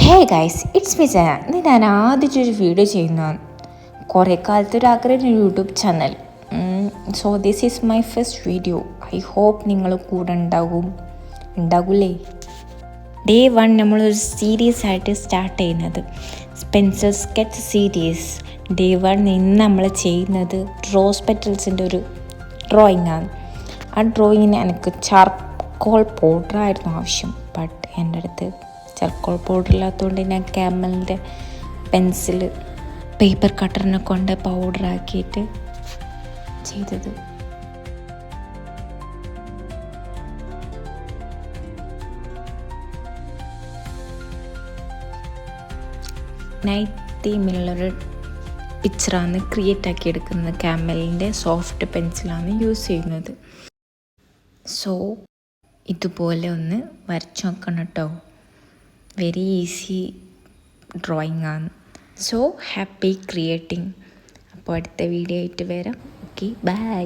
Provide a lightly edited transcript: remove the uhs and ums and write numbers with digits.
Hey guys, it's me ജന. ഞാൻ ആദ്യമായിട്ടൊരു വീഡിയോ ചെയ്യുന്നതാണ്. കുറേ കാലത്തൊരാഗ്രഹം YouTube channel. So this is my first video. I hope നിങ്ങൾ കൂടെ ഉണ്ടാകൂലേ. ഡേ 1 നമ്മളൊരു സീരീസ് ആയിട്ട് സ്റ്റാർട്ട് ചെയ്യുന്നത് സ്പെൻസർ സ്കെച്ച് സീരീസ്. ഡേ 1 ഇന്ന് നമ്മൾ ചെയ്യുന്നത് റോസ് പെറ്റൽസിൻ്റെ ഒരു ഡ്രോയിങ് ആണ്. ആ ഡ്രോയിങ്ങിന് എനിക്ക് ചാർക്കോൾ പൗഡറായിരുന്നു ആവശ്യം. ബട്ട് എൻ്റെ അടുത്ത് ചാർക്കോൾ പൗഡർ ഇല്ലാത്തതുകൊണ്ട് ഞാൻ ക്യാമലിൻ്റെ പെൻസിൽ പേപ്പർ കട്ടറിനെ കൊണ്ട് പൗഡറാക്കിയിട്ട് ചെയ്തത്. നൈറ്റ് തീമിലുള്ളൊരു പിക്ചറാണ് ക്രിയേറ്റ് ആക്കി എടുക്കുന്നത്. ക്യാമലിൻ്റെ സോഫ്റ്റ് പെൻസിലാണ് യൂസ് ചെയ്യുന്നത്. സോ ഇതുപോലെ ഒന്ന് വരച്ചു നോക്കണം കേട്ടോ. വെരി ഈസി ഡ്രോയിങ് ആണ്. So happy creating. അപ്പോൾ അടുത്ത വീഡിയോ ആയിട്ട് വരാം. Okay, by.